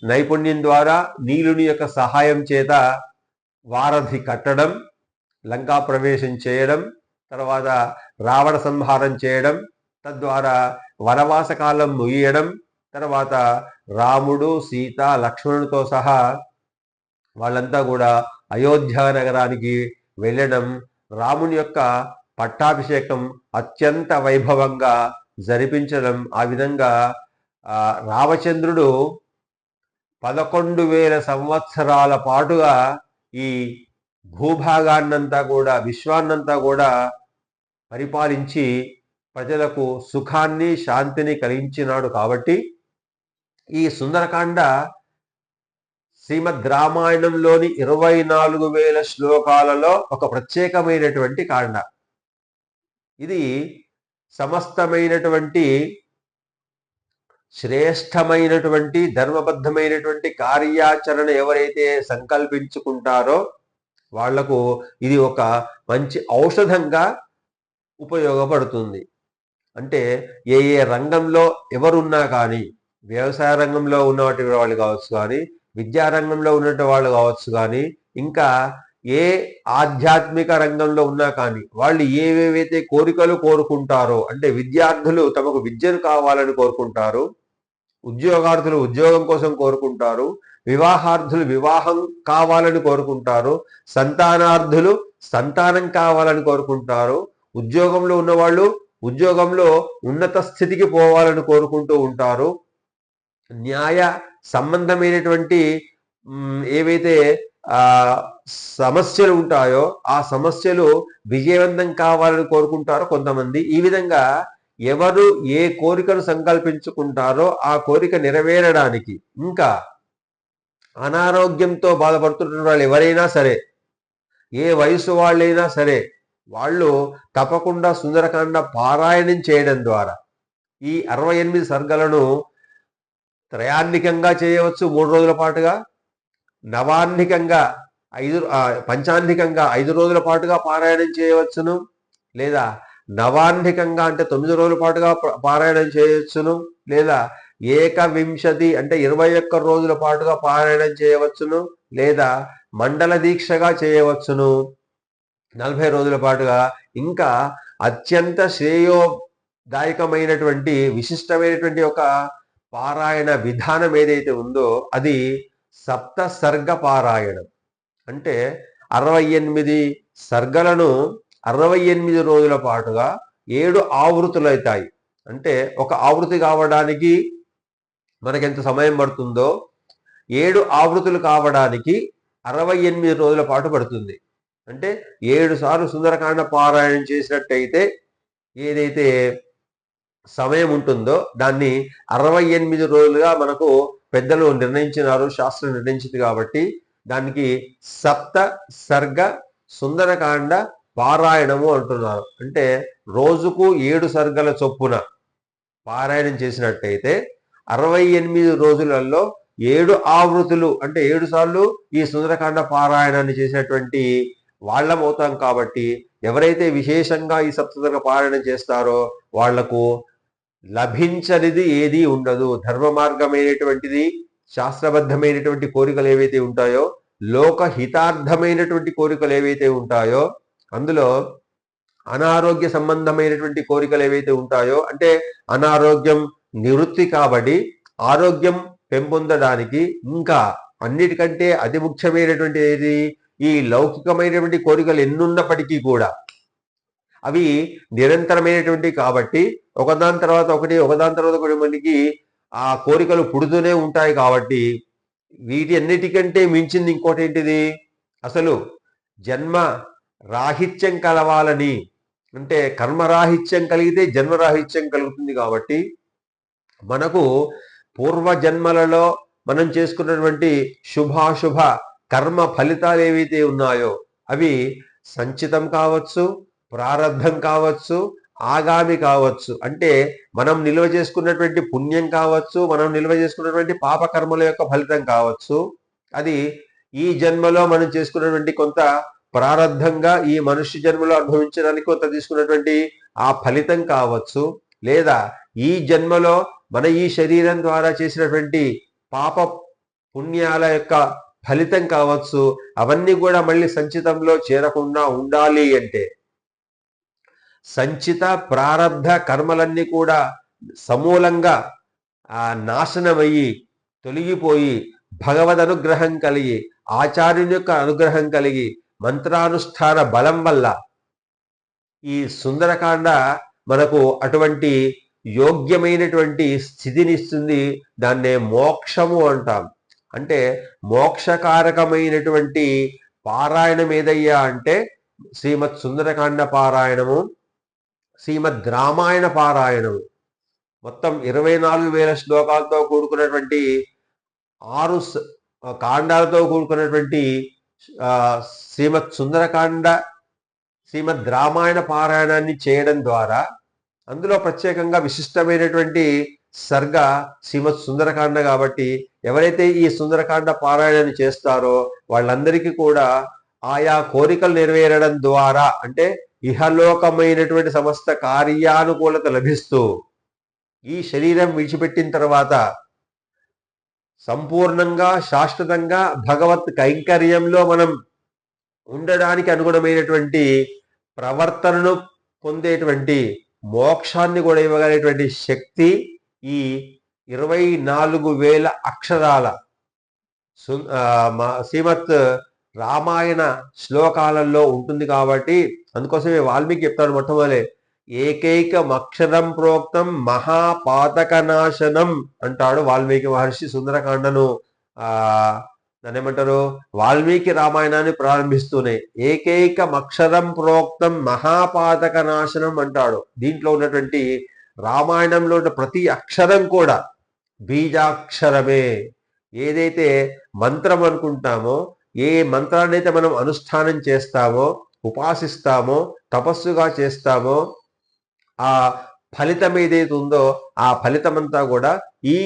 నైపుణ్యం ద్వారా నీలుని యొక్క సహాయం చేత వారధి కట్టడం, లంకా ప్రవేశం చేయడం, తర్వాత రావణ సంహారం చేయడం, తద్వారా వనవాస కాలం ముగియడం, తర్వాత రాముడు సీత లక్ష్మణుడితో సహా వాళ్ళంతా కూడా అయోధ్య నగరానికి వెళ్ళడం, రాముని యొక్క పట్టాభిషేకం అత్యంత వైభవంగా జరిపించడం. ఆ విధంగా రామచంద్రుడు 11,000 సంవత్సరాల పాటుగా ఈ భూభాగాన్నంతా కూడా, విశ్వాన్నంతా కూడా పరిపాలించి ప్రజలకు సుఖాన్ని శాంతిని కలిగించినాడు. కాబట్టి ఈ సుందరకాండ శ్రీమద్ రామాయణంలోని 24,000 శ్లోకాలలో ఒక ప్రత్యేకమైనటువంటి కాండ. ఇది సమస్తమైనటువంటి శ్రేష్టమైనటువంటి ధర్మబద్ధమైనటువంటి కార్యాచరణ ఎవరైతే సంకల్పించుకుంటారో వాళ్లకు ఇది ఒక మంచి ఔషధంగా ఉపయోగపడుతుంది. అంటే ఏ ఏ రంగంలో ఎవరున్నా కానీ, వ్యవసాయ రంగంలో ఉన్నటువంటి వాళ్ళు కావచ్చు కానీ, విద్యారంగంలో ఉన్నటువంటి వాళ్ళు కావచ్చు కానీ, ఇంకా ఏ ఆధ్యాత్మిక రంగంలో ఉన్నా కానీ వాళ్ళు ఏవేవైతే కోరికలు కోరుకుంటారో, అంటే విద్యార్థులు తమకు విద్యను కావాలని కోరుకుంటారు, ఉద్యోగార్థులు ఉద్యోగం కోసం కోరుకుంటారు, వివాహార్థులు వివాహం కావాలని కోరుకుంటారు, సంతానార్థులు సంతానం కావాలని కోరుకుంటారు, ఉద్యోగంలో ఉన్నవాళ్ళు ఉద్యోగంలో ఉన్నత స్థితికి పోవాలని కోరుకుంటూ ఉంటారు, న్యాయ సంబంధమైనటువంటి ఏవైతే సమస్యలు ఉంటాయో ఆ సమస్యలు విజయవంతం కావాలని కోరుకుంటారో కొంతమంది. ఈ విధంగా ఎవరు ఏ కోరికను సంకల్పించుకుంటారో ఆ కోరిక నెరవేరడానికి, ఇంకా అనారోగ్యంతో బాధపడుతున్న వాళ్ళు ఎవరైనా సరే, ఏ వయసు వాళ్ళైనా సరే, వాళ్ళు తప్పకుండా సుందరకాండ పారాయణం చేయడం ద్వారా ఈ 68 సర్గలను త్రయాన్నికంగా చేయవచ్చు 3 రోజుల పాటుగా, నవాన్నికంగా పంచాన్నికంగా 5 రోజుల పాటుగా పారాయణం చేయవచ్చును, లేదా నవాన్నికంగా అంటే 9 రోజుల పాటుగా పారాయణం చేయవచ్చును, లేదా ఏకవింశతి అంటే 21 రోజుల పాటుగా పారాయణం చేయవచ్చును, లేదా మండల దీక్షగా చేయవచ్చును 40 రోజుల పాటుగా. ఇంకా అత్యంత శ్రేయోదాయకమైనటువంటి విశిష్టమైనటువంటి ఒక పారాయణ విధానం ఏదైతే ఉందో అది సప్త సర్గ పారాయణం. అంటే 68 సర్గలను 68 రోజుల పాటుగా 7 ఆవృత్తులు అవుతాయి. అంటే ఒక ఆవృత్తి కావడానికి మనకెంత సమయం పడుతుందో 7 ఆవృత్తులు కావడానికి 68 రోజుల పాటు పడుతుంది. అంటే 7 సార్లు సుందరకాండ పారాయణం చేసినట్టయితే ఏదైతే సమయం ఉంటుందో దాన్ని 68 రోజులుగా మనకు పెద్దలు నిర్ణయించినారు, శాస్త్రం నిర్ణయించింది. కాబట్టి దానికి సప్త సర్గ సుందరకాండ పారాయణము అంటున్నారు. అంటే రోజుకు 7 సర్గల చొప్పున పారాయణం చేసినట్టయితే 68 రోజులలో 7 ఆవృత్తులు అంటే 7 సార్లు ఈ సుందరకాండ పారాయణాన్ని చేసినటువంటి వాళ్ళమవుతాం. కాబట్టి ఎవరైతే విశేషంగా ఈ సప్తసర్గ పారాయణం చేస్తారో వాళ్లకు లభించనిది ఏది ఉండదు. ధర్మ మార్గమైనటువంటిది, శాస్త్రబద్ధమైనటువంటి కోరికలు ఏవైతే ఉంటాయో, లోకహితార్థమైనటువంటి కోరికలు ఏవైతే ఉంటాయో, అందులో అనారోగ్య సంబంధమైనటువంటి కోరికలు ఏవైతే ఉంటాయో, అంటే అనారోగ్యం నివృత్తి కాబట్టి ఆరోగ్యం పెంపొందడానికి, ఇంకా అన్నిటికంటే అతి ముఖ్యమైనటువంటి ఏది ఈ లౌకికమైనటువంటి కోరికలు ఎన్నున్నప్పటికీ కూడా అవి నిరంతరమైనటువంటి కాబట్టి ఒకదాని తర్వాత ఒకటి మనకి ఆ కోరికలు పుడుతూనే ఉంటాయి. కాబట్టి వీటి అన్నిటికంటే మించింది ఇంకోటి ఏంటిది, అసలు జన్మ రాహిత్యం కలవాలని, అంటే కర్మరాహిత్యం కలిగితే జన్మరాహిత్యం కలుగుతుంది. కాబట్టి మనకు పూర్వజన్మలలో మనం చేసుకున్నటువంటి శుభాశుభ కర్మ ఫలితాలు ఏవైతే ఉన్నాయో అవి సంచితం కావచ్చు, ప్రారబ్ధం కావచ్చు, ఆగామి కావచ్చు. అంటే మనం నిల్వ చేసుకున్నటువంటి పుణ్యం కావచ్చు, మనం నిల్వ చేసుకున్నటువంటి పాపకర్మల యొక్క ఫలితం కావచ్చు. అది ఈ జన్మలో మనం చేసుకున్నటువంటి కొంత ప్రారబ్ధంగా ఈ మనుష్య జన్మలో అనుభవించడానికి కొంత తీసుకున్నటువంటి ఆ ఫలితం కావచ్చు, లేదా ఈ జన్మలో మన ఈ శరీరం ద్వారా చేసినటువంటి పాప పుణ్యాల యొక్క ఫలితం కావచ్చు. అవన్నీ కూడా మళ్ళీ సంచితంలో చేరకుండా ఉండాలి అంటే సంచిత ప్రారబ్ధ కర్మలన్నీ కూడా సమూలంగా నాశనమయ్యి తొలగిపోయి భగవద్ అనుగ్రహం కలిగి, ఆచార్యుని యొక్క అనుగ్రహం కలిగి, మంత్రానుష్ఠాన బలం వల్ల ఈ సుందరకాండ మనకు అటువంటి యోగ్యమైనటువంటి స్థితిని ఇస్తుంది. దాన్నే మోక్షము అంటాం. అంటే మోక్షకారకమైనటువంటి పారాయణం ఏదయ్యా అంటే శ్రీమద్ సుందరకాండ పారాయణము, శ్రీమద్ రామాయణ పారాయణము. మొత్తం 24,000 శ్లోకాలతో కూడుకున్నటువంటి 6 కాండాలతో కూడుకున్నటువంటి శ్రీమద్ సుందరకాండ శ్రీమద్ రామాయణ పారాయణాన్ని చేయడం ద్వారా అందులో ప్రత్యేకంగా విశిష్టమైనటువంటి సర్గ శ్రీమద్ సుందరకాండ. కాబట్టి ఎవరైతే ఈ సుందరకాండ పారాయణాన్ని చేస్తారో వాళ్ళందరికీ కూడా ఆయా కోరికలు నెరవేరడం ద్వారా, అంటే ఇహలోకమైనటువంటి సమస్త కార్యానుకూలత లభిస్తూ ఈ శరీరం విడిచిపెట్టిన తర్వాత సంపూర్ణంగా శాశ్వతంగా భగవత్ కైంకర్యంలో మనం ఉండడానికి అనుగుణమైనటువంటి ప్రవర్తనను పొందేటువంటి మోక్షాన్ని కూడా ఇవ్వగలిగేటువంటి శక్తి ఈ 24,000 అక్షరాల శ్రీమత్ రామాయణ శ్లోకాలలో ఉంటుంది. కాబట్టి అందుకోసమే వాల్మీకి చెప్తాడు మొట్టమొదలే ఏకైకమక్షరం ప్రోక్తం మహాపాతకనాశనం అంటాడు వాల్మీకి మహర్షి. సుందరకాండను దాన్ని ఏమంటారు, వాల్మీకి రామాయణాన్ని ప్రారంభిస్తూనే ఏకైకమక్షరం ప్రోక్తం మహాపాతక నాశనం అంటాడు. దీంట్లో ఉన్నటువంటి రామాయణంలో ఉన్న ప్రతి అక్షరం కూడా బీజాక్షరమే. ఏదైతే మంత్రం అనుకుంటామో, ఏ మంత్రాన్ని అయితే మనం అనుష్ఠానం చేస్తామో, ఉపాసిస్తామో, తపస్సుగా చేస్తామో, ఆ ఫలితం ఏదైతే ఉందో ఆ ఫలితమంతా కూడా ఈ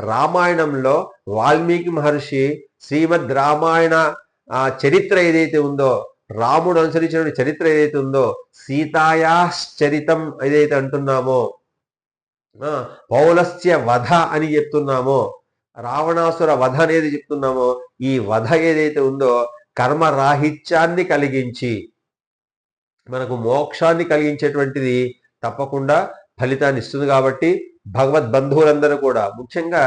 రామాయణంలో వాల్మీకి మహర్షి శ్రీమద్ రామాయణ చరిత్ర ఏదైతే ఉందో, రాముడు అనుసరించిన చరిత్ర ఏదైతే ఉందో, సీతాయాశ్చరితం ఏదైతే అంటున్నామో, పౌలస్య వధ అని చెప్తున్నామో, రావణాసుర వధ అనేది చెప్తున్నామో ఈ వధ ఏదైతే ఉందో కర్మరాహిత్యాన్ని కలిగించి మనకు మోక్షాన్ని కలిగించేటువంటిది తప్పకుండా ఫలితాన్ని ఇస్తుంది. కాబట్టి భగవద్బంధువులందరూ కూడా ముఖ్యంగా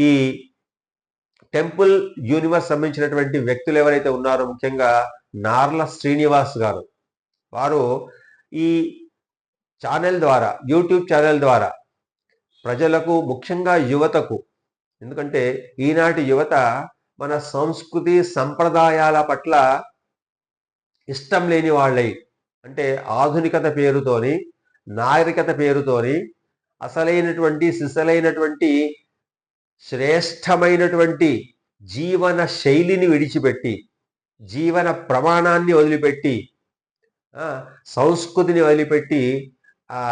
ఈ టెంపుల్ యూనివర్స్ సంబంధించినటువంటి వ్యక్తులు ఎవరైతే ఉన్నారో ముఖ్యంగా నార్ల శ్రీనివాస్ గారు, వారు ఈ ఛానల్ ద్వారా, యూట్యూబ్ ఛానల్ ద్వారా ప్రజలకు ముఖ్యంగా యువతకు, ఎందుకంటే ఈనాటి యువత మన సంస్కృతి సంప్రదాయాల పట్ల ఇష్టం లేని వాళ్ళై, అంటే ఆధునికత పేరుతోని, నాగరికత పేరుతోని అసలైనటువంటి సిసలైనటువంటి శ్రేష్టమైనటువంటి జీవన శైలిని విడిచిపెట్టి, జీవన ప్రమాణాన్ని వదిలిపెట్టి, సంస్కృతిని వదిలిపెట్టి ఆ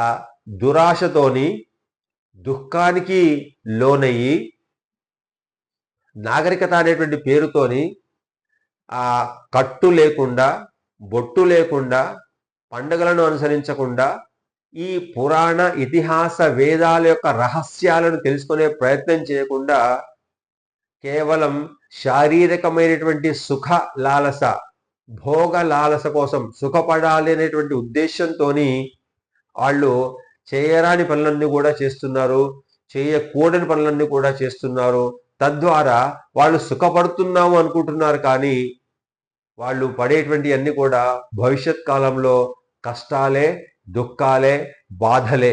దురాశతోని దుఃఖానికి లోనయ్యి నాగరికత అనేటువంటి పేరుతోని ఆ కట్టు లేకుండా, బొట్టు లేకుండా, పండుగలను అనుసరించకుండా ఈ పురాణ ఇతిహాస వేదాల యొక్క రహస్యాలను తెలుసుకునే ప్రయత్నం చేయకుండా కేవలం శారీరకమైనటువంటి సుఖ లాలస, భోగ లాలస కోసం సుఖపడాలి అనేటువంటి ఉద్దేశంతో వాళ్ళు చేయరాని పనులన్నీ కూడా చేస్తున్నారు, చేయకూడని పనులన్నీ కూడా చేస్తున్నారు. తద్వారా వాళ్ళు సుఖపడుతున్నాము అనుకుంటున్నారు, కానీ వాళ్ళు పడేటువంటి అన్ని కూడా భవిష్యత్ కాలంలో కష్టాలే, దుఃఖాలే, బాధలే.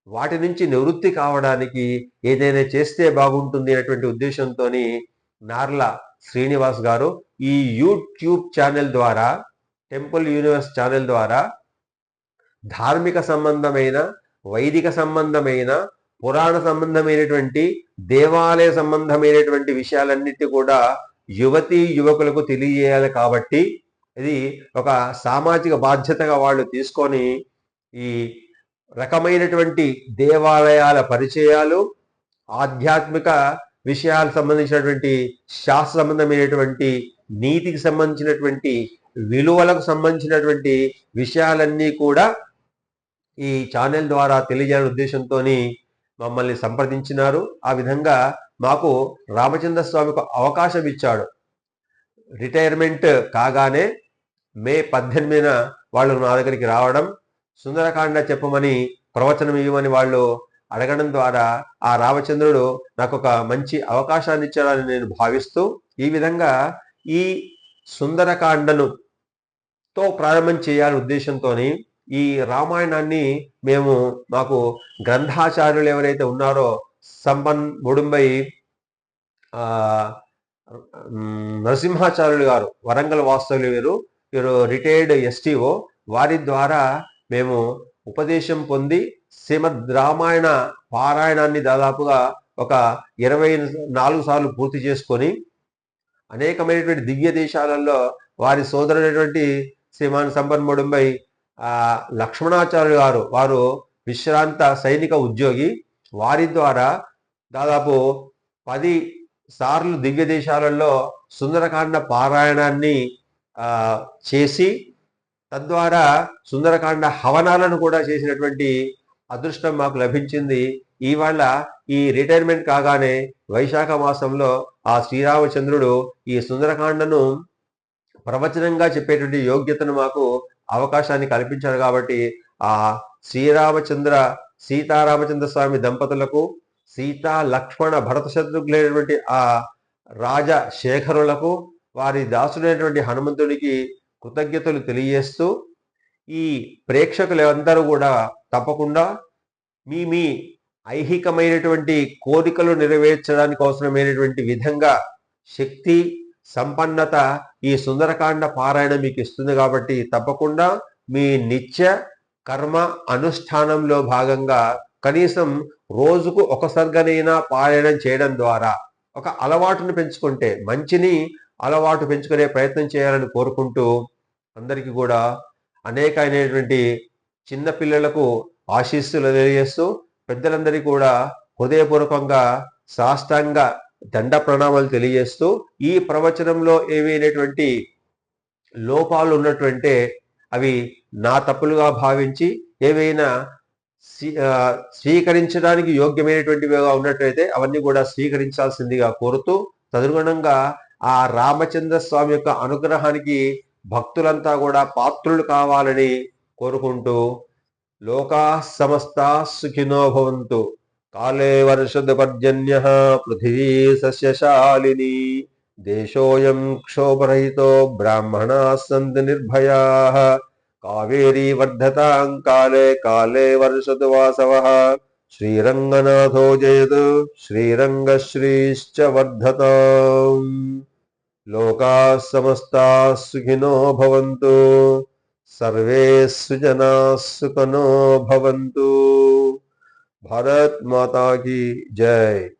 వాటి నుంచి నివృత్తి కావడానికి ఏదైనా చేస్తే బాగుంటుంది అనేటువంటి ఉద్దేశంతో నార్ల శ్రీనివాస్ గారు ఈ యూట్యూబ్ ఛానల్ ద్వారా, టెంపుల్ యూనివర్స్ ఛానల్ ద్వారా ధార్మిక సంబంధమైన, వైదిక సంబంధమైన, పురాణ సంబంధమైనటువంటి, దేవాలయ సంబంధమైనటువంటి విషయాలన్నిటి కూడా యువతీ యువకులకు తెలియజేయాలి. కాబట్టి ఇది ఒక సామాజిక బాధ్యతగా వాళ్ళు తీసుకొని ఈ రకమైనటువంటి దేవాలయాల పరిచయాలు, ఆధ్యాత్మిక విషయాలకు సంబంధించినటువంటి, శాస్త్ర సంబంధమైనటువంటి, నీతికి సంబంధించినటువంటి, విలువలకు సంబంధించినటువంటి విషయాలన్నీ కూడా ఈ ఛానల్ ద్వారా తెలియజేయాలనే ఉద్దేశంతో మమ్మల్ని సంప్రదించినారు. ఆ విధంగా మాకు రామచంద్ర స్వామికి అవకాశం ఇచ్చాడు. రిటైర్మెంట్ కాగానే మే 18న వాళ్ళు నా దగ్గరికి రావడం, సుందరకాండ చెప్పమని, ప్రవచనం ఇవ్వమని వాళ్ళు అడగడం ద్వారా ఆ రామచంద్రుడు నాకు ఒక మంచి అవకాశాన్ని ఇచ్చాడని నేను భావిస్తూ, ఈ విధంగా ఈ సుందరకాండను ప్రారంభం చేయాలనే ఉద్దేశంతో ఈ రామాయణాన్ని మాకు గ్రంథాచార్యులు ఎవరైతే ఉన్నారో సంపన్ ముడుంబై నరసింహాచార్యులు గారు, వరంగల్ వాస్తవ్యులు వీరు రిటైర్డ్ ఎస్టీఓ, వారి ద్వారా మేము ఉపదేశం పొంది శ్రీమద్ రామాయణ పారాయణాన్ని దాదాపుగా ఒక 24 సార్లు పూర్తి చేసుకొని అనేకమైనటువంటి దివ్య దేశాలలో వారి సోదరుడైనటువంటి శ్రీమాన్ సంపన్ ముడుంబై లక్ష్మణాచార్యులు గారు, వారు విశ్రాంత సైనిక ఉద్యోగి, వారి ద్వారా దాదాపు 10 సార్లు దివ్య దేశాలలో సుందరకాండ పారాయణాన్ని చేసి తద్వారా సుందరకాండ హవనాలను కూడా చేసినటువంటి అదృష్టం మాకు లభించింది. ఇవాళ ఈ రిటైర్మెంట్ కాగానే వైశాఖ మాసంలో ఆ శ్రీరామచంద్రుడు ఈ సుందరకాండను ప్రవచనంగా చెప్పేటువంటి యోగ్యతను మాకు అవకాశాన్ని కల్పించారు. కాబట్టి ఆ సీతారామచంద్ర స్వామి దంపతులకు, సీతా లక్ష్మణ భరత శత్రుఘ్నులైనటువంటి ఆ రాజశేఖరులకు, వారి దాసుడైనటువంటి హనుమంతుడికి కృతజ్ఞతలు తెలియజేస్తూ, ఈ ప్రేక్షకులందరూ కూడా తప్పకుండా మీ ఐహికమైనటువంటి కోరికలు నెరవేర్చడానికి అవసరమైనటువంటి విధంగా శక్తి సంపన్నత ఈ సుందరకాండ పారాయణ మీకు ఇస్తుంది. కాబట్టి తప్పకుండా మీ నిత్య కర్మ అనుష్ఠానంలో భాగంగా కనీసం రోజుకు ఒక సర్గనైనా పారాయణం చేయడం ద్వారా ఒక అలవాటును పెంచుకుంటే, మంచిని అలవాటు పెంచుకునే ప్రయత్నం చేయాలని కోరుకుంటూ, అందరికీ కూడా అనేకమైనటువంటి చిన్న పిల్లలకు ఆశీస్సులు తెలియజేస్తూ, పెద్దలందరికీ కూడా హృదయపూర్వకంగా సాష్టాంగ దండ ప్రణామాలు తెలియజేస్తూ, ఈ ప్రవచనంలో ఏవైనటువంటి లోపాలు ఉన్నటువంటి అవి నా తప్పులుగా భావించి ఏవైనా స్వీకరించడానికి యోగ్యమైనటువంటివిగా ఉన్నట్లయితే అవన్నీ కూడా స్వీకరించాల్సిందిగా కోరుతూ, తదనుగుణంగా ఆ రామచంద్ర స్వామి యొక్క అనుగ్రహానికి భక్తులంతా కూడా పాత్రులు కావాలని కోరుకుంటూ, లోకా సమస్తా సుఖినో భవంతు, కాలే వర్షదు పర్జన్యః, పృథివీ సస్యశాలిని, దేశోయం క్షోభరహితో బ్రాహ్మణాः సంతు నిర్భయాः, కావేరీ వర్ధతాం కాలే కాలే వర్షతు వాసవః, శ్రీరంగనాథో జయతు శ్రీరంగశ్రీశ్చ వర్ధతాం. లోకాः సమస్తాः సుఖినో భవంతు, సర్వే సుజనాः సుఖినో భవంతు. భారత్ మాతా కీ జై.